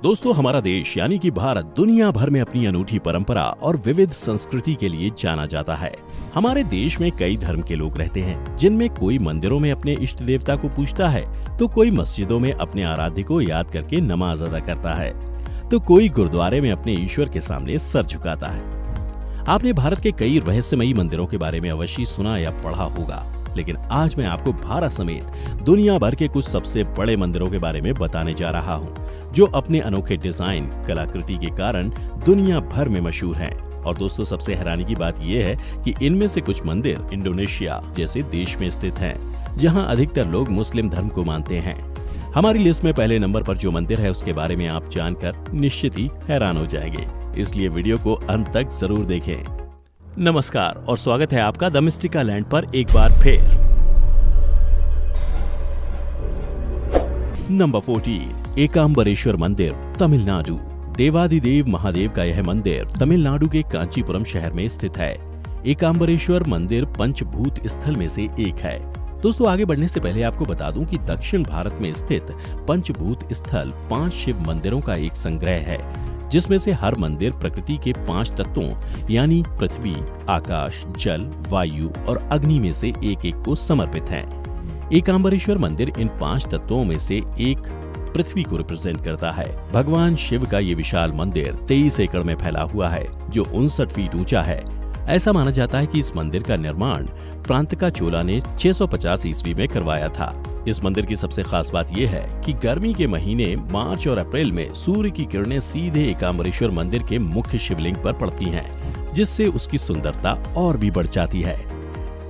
दोस्तों, हमारा देश यानी कि भारत दुनिया भर में अपनी अनूठी परंपरा और विविध संस्कृति के लिए जाना जाता है। हमारे देश में कई धर्म के लोग रहते हैं, जिनमें कोई मंदिरों में अपने इष्ट देवता को पूजता है, तो कोई मस्जिदों में अपने आराध्य को याद करके नमाज अदा करता है, तो कोई गुरुद्वारे में अपने ईश्वर के सामने सर झुकाता है। आपने भारत के कई रहस्यमयी मंदिरों के बारे में अवश्य सुना या पढ़ा होगा, लेकिन आज मैं आपको भारत समेत दुनिया भर के कुछ सबसे बड़े मंदिरों के बारे में बताने जा रहा हूँ, जो अपने अनोखे डिजाइन, कलाकृति के कारण दुनिया भर में मशहूर हैं। और दोस्तों, सबसे हैरानी की बात यह है कि इनमें से कुछ मंदिर इंडोनेशिया जैसे देश में स्थित हैं, जहां अधिकतर लोग मुस्लिम धर्म को मानते हैं। हमारी लिस्ट में पहले नंबर पर जो मंदिर है, उसके बारे में आप जानकर निश्चित ही हैरान हो जाएंगे, इसलिए वीडियो को अंत तक जरूर देखें। नमस्कार और स्वागत है आपका द मिस्टिका लैंड पर एक बार फिर। नंबर 14, एकाम्बरेश्वर मंदिर, तमिलनाडु। देवादिदेव महादेव का यह मंदिर तमिलनाडु के कांचीपुरम शहर में स्थित है। एकाम्बरेश्वर मंदिर पंचभूत स्थल में से एक है। दोस्तों, आगे बढ़ने से पहले आपको बता दूं कि दक्षिण भारत में स्थित पंचभूत स्थल 5 शिव मंदिरों का एक संग्रह है, जिसमें से हर मंदिर प्रकृति के 5 तत्वों यानी पृथ्वी, आकाश, जल, वायु और अग्नि में से एक को समर्पित है। एकाम्बरेश्वर मंदिर इन 5 तत्वों में से एक पृथ्वी को रिप्रेजेंट करता है। भगवान शिव का ये विशाल मंदिर 23 एकड़ में फैला हुआ है, जो 59 फीट ऊंचा है। ऐसा माना जाता है कि इस मंदिर का निर्माण प्रांतका चोला ने 650 ईस्वी में करवाया था। इस मंदिर की सबसे खास बात यह है कि गर्मी के महीने मार्च और अप्रैल में सूर्य की किरणें सीधे एकाम्बरेश्वर मंदिर के मुख्य शिवलिंग पर पड़ती हैं, जिससे उसकी सुंदरता और भी बढ़ जाती है।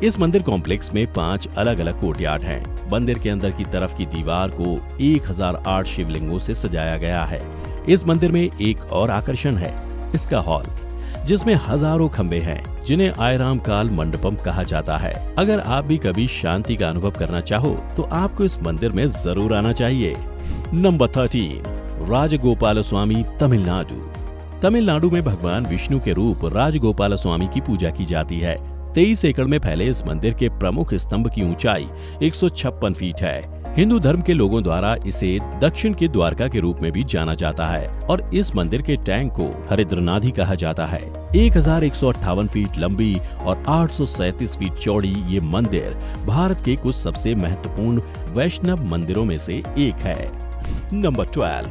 इस मंदिर कॉम्प्लेक्स में 5 अलग अलग कोर्टयार्ड हैं। मंदिर के अंदर की तरफ की दीवार को 1008 शिवलिंगों से सजाया गया है। इस मंदिर में एक और आकर्षण है इसका हॉल, जिसमें हजारों खंबे हैं, जिन्हें आयराम काल मंडपम कहा जाता है। अगर आप भी कभी शांति का अनुभव करना चाहो तो आपको इस मंदिर में जरूर आना चाहिए। नंबर 13, राजगोपाल स्वामी, तमिलनाडु। तमिलनाडु में भगवान विष्णु के रूप राजगोपाल स्वामी की पूजा की जाती है। 23 एकड़ में फैले इस मंदिर के प्रमुख स्तंभ की ऊंचाई 156 फीट है। हिंदू धर्म के लोगों द्वारा इसे दक्षिण के द्वारका के रूप में भी जाना जाता है और इस मंदिर के टैंक को हरिद्रनाथी कहा जाता है। 1158 फीट लंबी और 837 फीट चौड़ी ये मंदिर भारत के कुछ सबसे महत्वपूर्ण वैष्णव मंदिरों में से एक है। नंबर 12,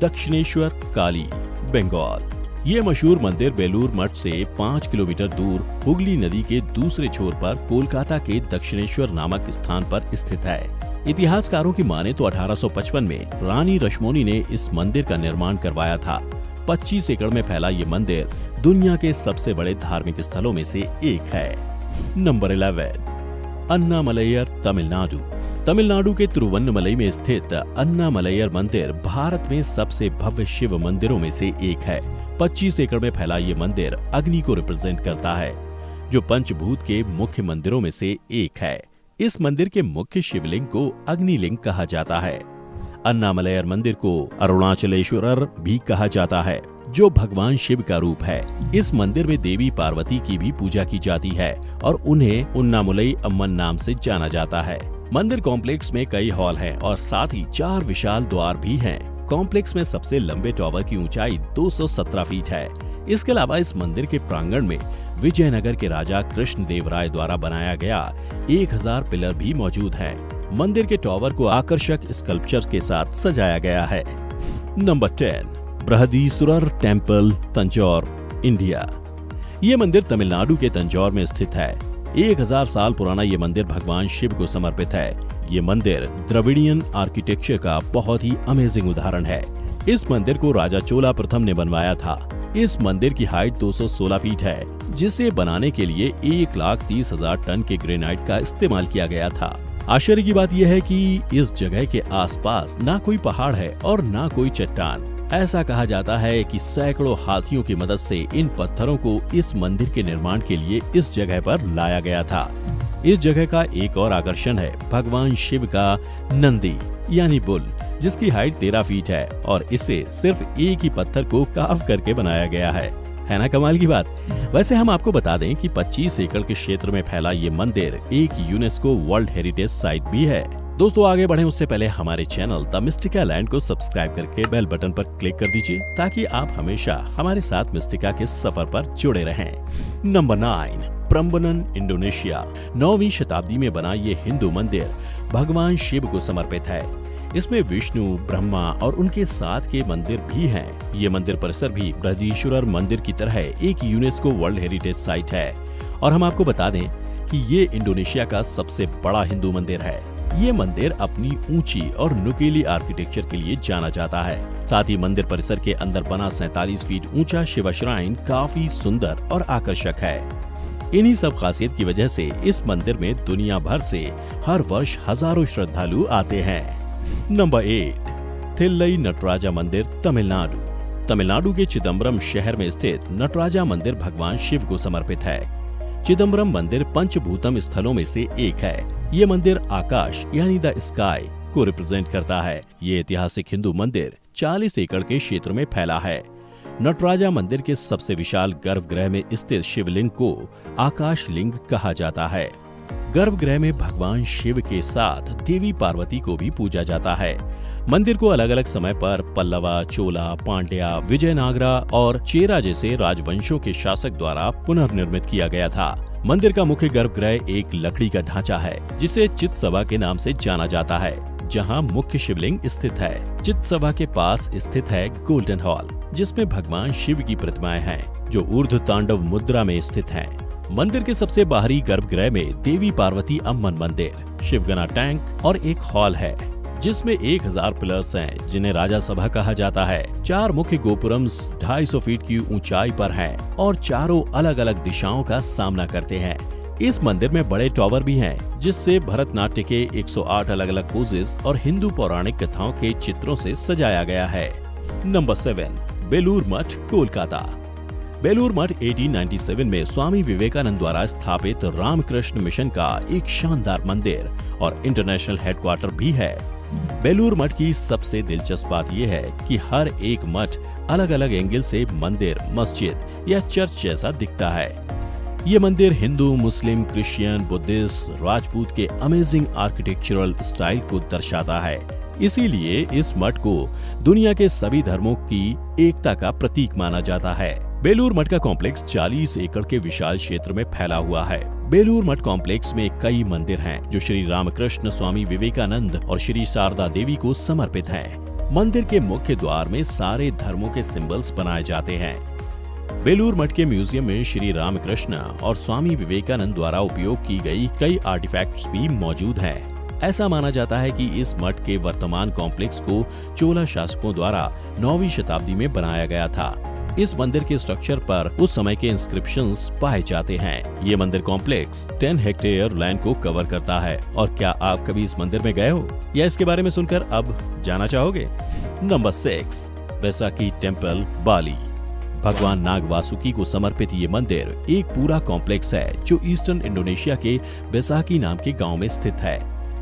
दक्षिणेश्वर काली, बंगाल। ये मशहूर मंदिर बेलूर मठ से 5 किलोमीटर दूर हुगली नदी के दूसरे छोर पर कोलकाता के दक्षिणेश्वर नामक स्थान पर स्थित है। इतिहासकारों की माने तो 1855 में रानी रश्मोनी ने इस मंदिर का निर्माण करवाया था। 25 एकड़ में फैला ये मंदिर दुनिया के सबसे बड़े धार्मिक स्थलों में से एक है। नंबर 11, अन्नामलैयर, तमिलनाडु। तमिलनाडु के तिरुवन्नमलई में स्थित अन्नामलैयर मंदिर भारत में सबसे भव्य शिव मंदिरों में से एक है। 25 एकड़ में फैला ये मंदिर अग्नि को रिप्रेजेंट करता है, जो पंचभूत के मुख्य मंदिरों में से एक है। इस मंदिर के मुख्य शिवलिंग को अग्निलिंग कहा जाता है। अन्नामलैयर मंदिर को अरुणाचलेश्वरर भी कहा जाता है, जो भगवान शिव का रूप है। इस मंदिर में देवी पार्वती की भी पूजा की जाती है और उन्हें उन्नामुलई अम्मन नाम से जाना जाता है। मंदिर कॉम्प्लेक्स में कई हॉल हैं और साथ ही 4 विशाल द्वार भी हैं। कॉम्प्लेक्स में सबसे लंबे टॉवर की ऊंचाई 217 फीट है। इसके अलावा इस मंदिर के प्रांगण में विजयनगर के राजा कृष्ण देव राय द्वारा बनाया गया 1000 पिलर भी मौजूद हैं। मंदिर के टॉवर को आकर्षक स्कल्पचर के साथ सजाया गया है। Number 10, Brihadeeswarar temple, Tanjore, India. ये मंदिर तमिलनाडु के तंजौर में स्थित है। 1000 साल पुराना ये मंदिर भगवान शिव को समर्पित है। ये मंदिर द्रविडियन आर्किटेक्चर का बहुत ही अमेजिंग उदाहरण है। इस मंदिर को राजा चोला प्रथम ने बनवाया था। इस मंदिर की हाइट 216 फीट है, जिसे बनाने के लिए 1,30,000 टन के ग्रेनाइट का इस्तेमाल किया गया था। आश्चर्य की बात यह है कि इस जगह के आसपास ना कोई पहाड़ है और ना कोई चट्टान। ऐसा कहा जाता है कि सैकड़ों हाथियों की मदद से इन पत्थरों को इस मंदिर के निर्माण के लिए इस जगह पर लाया गया था। इस जगह का एक और आकर्षण है भगवान शिव का नंदी यानी बुल, जिसकी हाइट 13 फीट है और इसे सिर्फ एक ही पत्थर को कार्व करके बनाया गया है ना कमाल की बात। वैसे हम आपको बता दें कि 25 एकड़ के क्षेत्र में फैला ये मंदिर एक यूनेस्को वर्ल्ड हेरिटेज साइट भी है। दोस्तों आगे बढ़े उससे पहले हमारे चैनल द मिस्टिका लैंड को सब्सक्राइब करके बेल बटन पर क्लिक कर दीजिए ताकि आप हमेशा हमारे साथ मिस्टिका के सफर पर जुड़े रहें। Number 9, Prambanan, Indonesia. 9वीं शताब्दी में बना ये हिंदू मंदिर भगवान शिव को समर्पित है। इसमें विष्णु, ब्रह्मा और उनके साथ के मंदिर भी हैं। ये मंदिर परिसर भी बृहदीश्वरर मंदिर की तरह एक यूनेस्को वर्ल्ड हेरिटेज साइट है। और हम आपको बता दें कि ये इंडोनेशिया का सबसे बड़ा हिंदू मंदिर है। ये मंदिर अपनी ऊंची और नुकीली आर्किटेक्चर के लिए जाना जाता है। साथ ही मंदिर परिसर के अंदर बना 47 फीट ऊंचा शिव श्राइन काफी सुंदर और आकर्षक है। इन्हीं सब खासियत की वजह से इस मंदिर में दुनिया भर से हर वर्ष हजारों श्रद्धालु आते हैं। नंबर 8, थिल्लई नटराजा मंदिर, तमिलनाडु। तमिलनाडु के चिदम्बरम शहर में स्थित नटराजा मंदिर भगवान शिव को समर्पित है। चिदम्बरम मंदिर पंचभूतम स्थलों में से एक है। ये मंदिर आकाश यानी द स्काई को रिप्रेजेंट करता है। ये ऐतिहासिक हिंदू मंदिर 40 एकड़ के क्षेत्र में फैला है। नटराजा मंदिर के सबसे विशाल गर्भगृह में स्थित शिवलिंग को आकाश लिंग कहा जाता है। गर्भगृह में भगवान शिव के साथ देवी पार्वती को भी पूजा जाता है। मंदिर को अलग अलग समय पर पल्लवा, चोला, पांड्या, विजयनागरा और चेरा जैसे राजवंशों के शासक द्वारा पुनर्निर्मित किया गया था। मंदिर का मुख्य गर्भगृह एक लकड़ी का ढांचा है जिसे चित्सभा के नाम से जाना जाता है, जहां मुख्य शिवलिंग स्थित है। चित्सभा के पास स्थित है गोल्डन हॉल, जिसमें भगवान शिव की प्रतिमाएं हैं जो ऊर्ध्व तांडव मुद्रा में स्थित हैं। मंदिर के सबसे बाहरी गर्भगृह में देवी पार्वती अम्मन मंदिर, शिवगना टैंक और एक हॉल है जिसमें 1000 पिलर्स हैं जिन्हें राजा सभा कहा जाता है। 4 मुख्य गोपुरम्स 250 फीट की ऊंचाई पर हैं और चारों अलग अलग दिशाओं का सामना करते हैं। इस मंदिर में बड़े टॉवर भी हैं जिससे भरतनाट्य के 108 अलग अलग पोजेस और हिंदू पौराणिक कथाओं के चित्रों से सजाया गया है। नंबर 7, बेलूर मठ, कोलकाता। बेलूर मठ 1897 में स्वामी विवेकानंद द्वारा स्थापित रामकृष्ण मिशन का एक शानदार मंदिर और इंटरनेशनल हेडक्वार्टर भी है। बेलूर मठ की सबसे दिलचस्प बात यह है कि हर एक मठ अलग अलग एंगल से मंदिर, मस्जिद या चर्च जैसा दिखता है। ये मंदिर हिंदू, मुस्लिम, क्रिश्चियन, बुद्धिस्ट, राजपूत के अमेजिंग आर्किटेक्चरल स्टाइल को दर्शाता है। इसीलिए इस मठ को दुनिया के सभी धर्मों की एकता का प्रतीक माना जाता है। बेलूर मठ का कॉम्प्लेक्स 40 एकड़ के विशाल क्षेत्र में फैला हुआ है। बेलूर मठ कॉम्प्लेक्स में कई मंदिर हैं जो श्री रामकृष्ण, स्वामी विवेकानंद और श्री शारदा देवी को समर्पित हैं। मंदिर के मुख्य द्वार में सारे धर्मों के सिंबल्स बनाए जाते हैं। बेलूर मठ के म्यूजियम में श्री रामकृष्ण और स्वामी विवेकानंद द्वारा उपयोग की गई कई आर्टिफैक्ट्स भी मौजूद हैं। ऐसा माना जाता है कि इस मठ के वर्तमान कॉम्प्लेक्स को चोला शासकों द्वारा 9वीं शताब्दी में बनाया गया था। इस मंदिर के स्ट्रक्चर पर उस समय के इंस्क्रिप्शंस पाए जाते हैं। ये मंदिर कॉम्प्लेक्स 10 हेक्टेयर लैंड को कवर करता है। और क्या आप कभी इस मंदिर में गए हो या इसके बारे में सुनकर अब जाना चाहोगे? नंबर 6, बैसाखी टेम्पल, बाली। भगवान नाग वासुकी को समर्पित ये मंदिर एक पूरा कॉम्प्लेक्स है जो ईस्टर्न इंडोनेशिया के बैसाखी नाम के गाँव में स्थित है।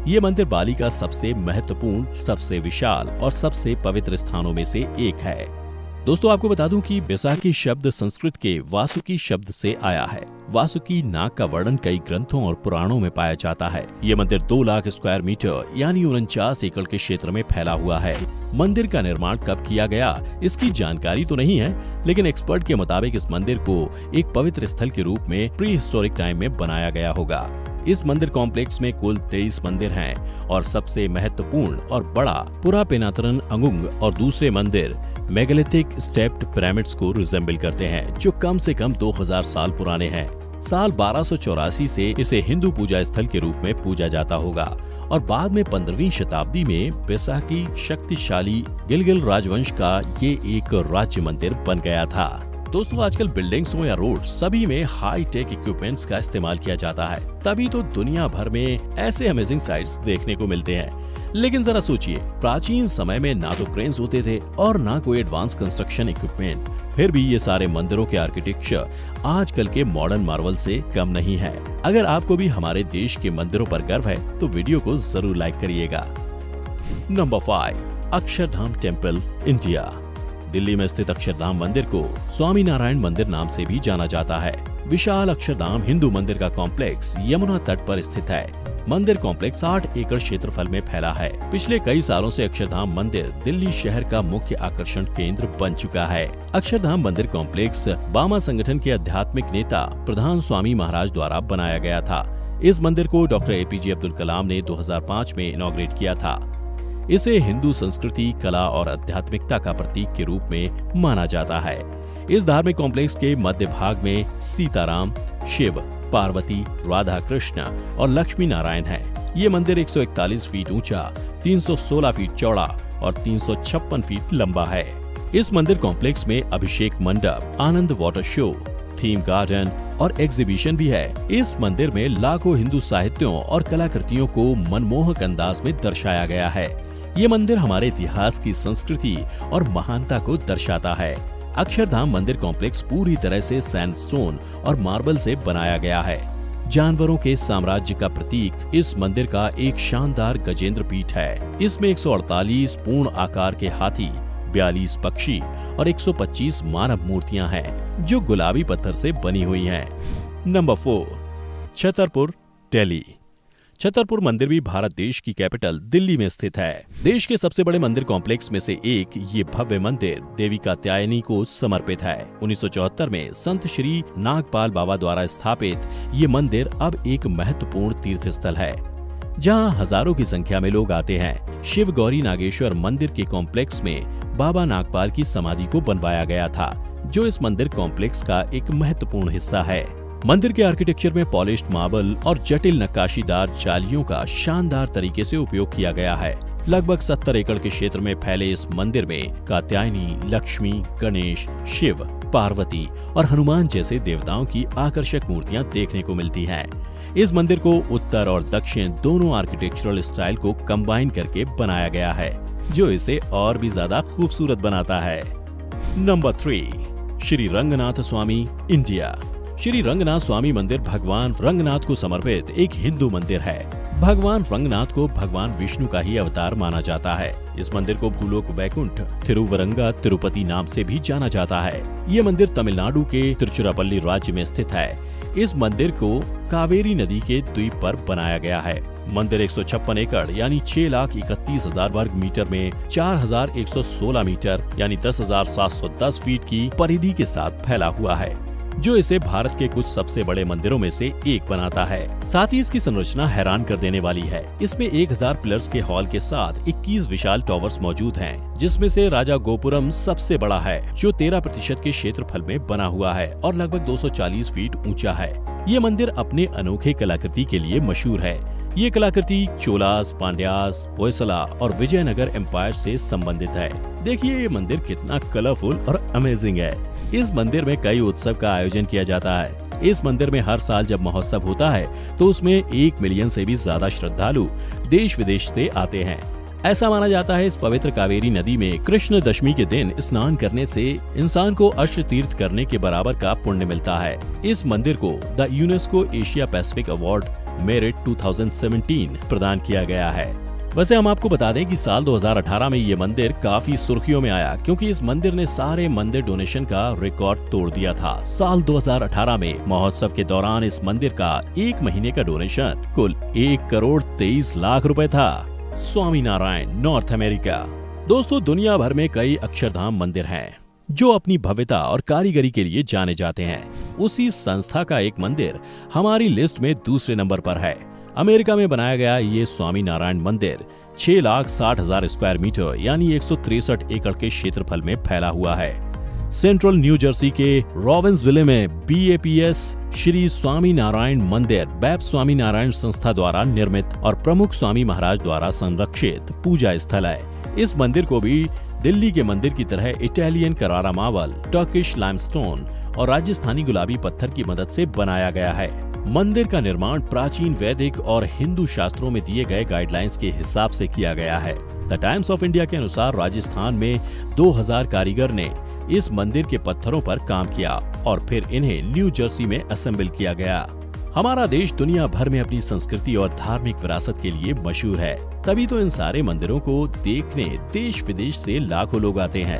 ये मंदिर बाली का सबसे महत्वपूर्ण, सबसे विशाल और सबसे पवित्र स्थानों में से एक है। दोस्तों आपको बता दूं कि बैसाखी शब्द संस्कृत के वासुकी शब्द से आया है। वासुकी नाग का वर्णन कई ग्रंथों और पुराणों में पाया जाता है। ये मंदिर 2 लाख स्क्वायर मीटर यानी 49 एकड़ के क्षेत्र में फैला हुआ है। मंदिर का निर्माण कब किया गया इसकी जानकारी तो नहीं है, लेकिन एक्सपर्ट के मुताबिक इस मंदिर को एक पवित्र स्थल के रूप में प्री हिस्टोरिक टाइम में बनाया गया होगा। इस मंदिर कॉम्प्लेक्स में कुल 23 मंदिर हैं और सबसे महत्वपूर्ण और बड़ा पुरापेनातरन अंगुंग और दूसरे मंदिर मेगालिथिक स्टेप्ड पिरामिड्स को रिजेंबल करते हैं जो कम से कम 2000 साल पुराने हैं। साल 1284 से इसे हिंदू पूजा स्थल के रूप में पूजा जाता होगा और बाद में 15वीं शताब्दी में बैसाखी शक्तिशाली गिलगिल राजवंश का ये एक राज्य मंदिर बन गया था। दोस्तों आजकल बिल्डिंग्स हो या रोड सभी में हाई टेक इक्विपमेंट्स का इस्तेमाल किया जाता है, तभी तो दुनिया भर में ऐसे अमेजिंग साइट्स देखने को मिलते हैं। लेकिन जरा सोचिए, प्राचीन समय में ना तो क्रेन्स होते थे और ना कोई एडवांस कंस्ट्रक्शन इक्विपमेंट, फिर भी ये सारे मंदिरों के आर्किटेक्चर आजकल के मॉडर्न मार्वल से कम नहीं है। अगर आपको भी हमारे देश के मंदिरों पर गर्व है तो वीडियो को जरूर लाइक करिएगा। Number 5, Akshardham temple, India. Delhi में स्थित अक्षरधाम मंदिर को स्वामी नारायण मंदिर नाम से भी जाना जाता है। विशाल अक्षरधाम हिंदू मंदिर का कॉम्प्लेक्स यमुना तट पर स्थित है। मंदिर कॉम्प्लेक्स 8 एकड़ क्षेत्रफल में फैला है। पिछले कई सालों से अक्षरधाम मंदिर दिल्ली शहर का मुख्य आकर्षण केंद्र बन चुका है। अक्षरधाम मंदिर कॉम्प्लेक्स बामा संगठन के आध्यात्मिक नेता प्रधान स्वामी महाराज द्वारा बनाया गया था। इस मंदिर को डॉक्टर APJ अब्दुल कलाम ने 2005 में इनॉग्रेट किया था। इसे हिंदू संस्कृति, कला और आध्यात्मिकता का प्रतीक के रूप में माना जाता है। इस धार्मिक कॉम्प्लेक्स के मध्य भाग में सीताराम, शिव, पार्वती, राधा कृष्ण और लक्ष्मी नारायण है। ये मंदिर 141 फीट ऊंचा, 316 फीट चौड़ा और 356 फीट लंबा है। इस मंदिर कॉम्प्लेक्स में अभिषेक मंडप, आनंद वाटर शो, थीम गार्डन और एग्जीबिशन भी है। इस मंदिर में लाखों हिंदू साहित्यों और कलाकृतियों को मनमोहक अंदाज में दर्शाया गया है। ये मंदिर हमारे इतिहास की संस्कृति और महानता को दर्शाता है। अक्षरधाम मंदिर कॉम्प्लेक्स पूरी तरह से सैंडस्टोन और मार्बल से बनाया गया है। जानवरों के साम्राज्य का प्रतीक इस मंदिर का एक शानदार गजेंद्र पीठ है। इसमें 148 पूर्ण आकार के हाथी, 42 पक्षी और 125 मानव मूर्तियां हैं, जो गुलाबी पत्थर से बनी हुई हैं। नंबर 4, छतरपुर, दिल्ली। छतरपुर मंदिर भी भारत देश की कैपिटल दिल्ली में स्थित है। देश के सबसे बड़े मंदिर कॉम्प्लेक्स में से एक ये भव्य मंदिर देवी कात्यायनी को समर्पित है। 1974 में संत श्री नागपाल बाबा द्वारा स्थापित ये मंदिर अब एक महत्वपूर्ण तीर्थ स्थल है, जहां हजारों की संख्या में लोग आते हैं। शिव गौरी नागेश्वर मंदिर के कॉम्प्लेक्स में बाबा नागपाल की समाधि को बनवाया गया था, जो इस मंदिर कॉम्प्लेक्स का एक महत्वपूर्ण हिस्सा है। मंदिर के आर्किटेक्चर में पॉलिश्ड मार्बल और जटिल नक्काशीदार जालियों का शानदार तरीके से उपयोग किया गया है। लगभग 70 एकड़ के क्षेत्र में फैले इस मंदिर में कात्यायनी, लक्ष्मी, गणेश, शिव, पार्वती और हनुमान जैसे देवताओं की आकर्षक मूर्तियां देखने को मिलती हैं। इस मंदिर को उत्तर और दक्षिण दोनों आर्किटेक्चरल स्टाइल को कंबाइन करके बनाया गया है, जो इसे और भी ज्यादा खूबसूरत बनाता है। नंबर 3, श्री रंगनाथ स्वामी, इंडिया। श्री रंगनाथ स्वामी मंदिर भगवान रंगनाथ को समर्पित एक हिंदू मंदिर है। भगवान रंगनाथ को भगवान विष्णु का ही अवतार माना जाता है। इस मंदिर को भूलोक वैकुंठ थिरुवरंगा तिरुपति नाम से भी जाना जाता है। ये मंदिर तमिलनाडु के तिरुचिरापल्ली राज्य में स्थित है। इस मंदिर को कावेरी नदी के द्वीप पर बनाया गया है। मंदिर 156 एकड़ यानी 6,31,000 वर्ग मीटर में 4,116 मीटर यानी 10,710 फीट की परिधि के साथ फैला हुआ है, जो इसे भारत के कुछ सबसे बड़े मंदिरों में से एक बनाता है। साथ ही इसकी संरचना हैरान कर देने वाली है। इसमें 1000 पिलर्स के हॉल के साथ 21 विशाल टॉवर्स मौजूद हैं, जिसमें से राजा गोपुरम सबसे बड़ा है, जो 13% के क्षेत्रफल में बना हुआ है और लगभग 240 फीट ऊंचा है। ये मंदिर अपने अनोखे कलाकृति के लिए मशहूर है। ये कलाकृति चोलास, पांड्यास, होयसला और विजयनगर एम्पायर से संबंधित है। देखिए ये मंदिर कितना कलरफुल और अमेजिंग है। इस मंदिर में कई उत्सव का आयोजन किया जाता है। इस मंदिर में हर साल जब महोत्सव होता है तो उसमें 1 मिलियन से भी ज्यादा श्रद्धालु देश विदेश से आते हैं। ऐसा माना जाता है इस पवित्र कावेरी नदी में कृष्ण दशमी के दिन स्नान करने से इंसान को अष्ट तीर्थ करने के बराबर का पुण्य मिलता है। इस मंदिर को the UNESCO Asia Pacific award merit 2017 प्रदान किया गया है। वैसे हम आपको बता दें कि साल 2018 में ये मंदिर काफी सुर्खियों में आया, क्योंकि इस मंदिर ने सारे मंदिर डोनेशन का रिकॉर्ड तोड़ दिया था। साल 2018 में महोत्सव के दौरान इस मंदिर का 1 महीने का डोनेशन कुल 1,23,00,000 रुपए था। Swami Narayan, north America. दोस्तों, दुनिया भर में कई अक्षरधाम मंदिर हैं जो अपनी भव्यता और कारीगरी के लिए जाने जाते हैं। उसी संस्था का एक मंदिर हमारी लिस्ट में दूसरे नंबर पर है। अमेरिका में बनाया गया ये स्वामी नारायण मंदिर 6,60,000 स्क्वायर मीटर यानी 163 एकड़ के क्षेत्रफल में फैला हुआ है। सेंट्रल न्यू जर्सी के रॉबिन्सविले में BAPS श्री स्वामी नारायण मंदिर बैप स्वामी नारायण संस्था द्वारा निर्मित और प्रमुख स्वामी महाराज द्वारा संरक्षित पूजा स्थल है। इस मंदिर को भी दिल्ली के मंदिर की तरह इटालियन करारा मार्बल, टर्किश लाइमस्टोन और राजस्थानी गुलाबी पत्थर की मदद से बनाया गया है। मंदिर का निर्माण प्राचीन वैदिक और हिंदू शास्त्रों में दिए गए गाइडलाइंस के हिसाब से किया गया है। द टाइम्स ऑफ इंडिया के अनुसार राजस्थान में 2000 कारीगर ने इस मंदिर के पत्थरों पर काम किया और फिर इन्हें न्यू जर्सी में असेंबल किया गया। हमारा देश दुनिया भर में अपनी संस्कृति और धार्मिक विरासत के लिए मशहूर है, तभी तो इन सारे मंदिरों को देखने देश विदेश से लाखों लोग आते हैं।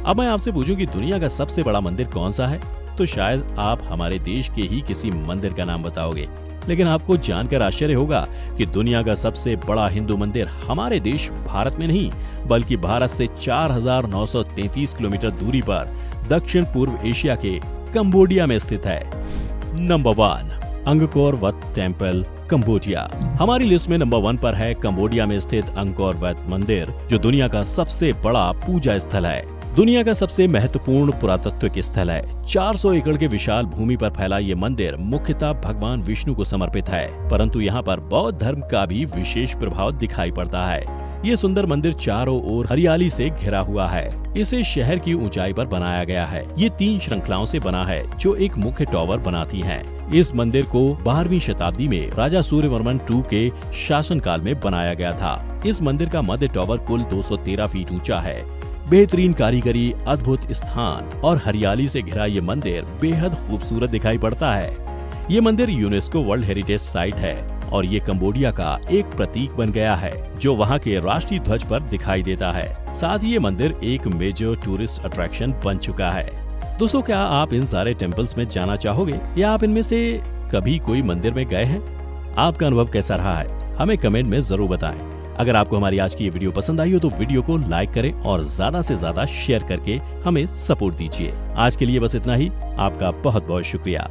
अब मैं आपसे पूछूं कि दुनिया का सबसे बड़ा मंदिर कौन सा है, तो शायद आप हमारे देश के ही किसी मंदिर का नाम बताओगे। लेकिन आपको जानकर आश्चर्य होगा कि दुनिया का सबसे बड़ा हिंदू मंदिर हमारे देश भारत में नहीं, बल्कि भारत से 4,933 किलोमीटर दूरी पर दक्षिण पूर्व एशिया के कंबोडिया में स्थित है। नंबर 1, अंगकोर वत टेम्पल, कंबोडिया। हमारी लिस्ट में नंबर 1 पर है कंबोडिया में स्थित अंगकोर वत मंदिर, जो दुनिया का सबसे बड़ा पूजा स्थल है। दुनिया का सबसे महत्वपूर्ण पुरातत्विक स्थल है। 400 एकड़ के विशाल भूमि पर फैला ये मंदिर मुख्यतः भगवान विष्णु को समर्पित है, परंतु यहाँ पर बौद्ध धर्म का भी विशेष प्रभाव दिखाई पड़ता है। ये सुंदर मंदिर चारों ओर हरियाली से घिरा हुआ है। इसे शहर की ऊंचाई पर बनाया गया है। ये 3 श्रृंखलाओं से बना है, जो एक मुख्य टॉवर बनाती हैं। इस मंदिर को 12वीं शताब्दी में राजा सूर्यवर्मन II के शासनकाल में बनाया गया था। इस मंदिर का मध्य टॉवर कुल 213 फीट ऊंचा है। बेहतरीन कारीगरी, अद्भुत स्थान और हरियाली से घिरा ये मंदिर बेहद खूबसूरत दिखाई पड़ता है। ये मंदिर यूनेस्को वर्ल्ड हेरिटेज साइट है और ये कंबोडिया का एक प्रतीक बन गया है, जो वहाँ के राष्ट्रीय ध्वज पर दिखाई देता है। साथ ही ये मंदिर एक मेजर टूरिस्ट अट्रैक्शन बन चुका है। दोस्तों, क्या आप इन सारे टेम्पल्स में जाना चाहोगे या आप इनमें से कभी कोई मंदिर में गए हैं? आपका अनुभव कैसा रहा है, हमें कमेंट में जरूर बताएं। अगर आपको हमारी आज की ये वीडियो पसंद आई हो तो वीडियो को लाइक करें और ज्यादा से ज्यादा शेयर करके हमें सपोर्ट दीजिए। आज के लिए बस इतना ही। आपका बहुत बहुत शुक्रिया।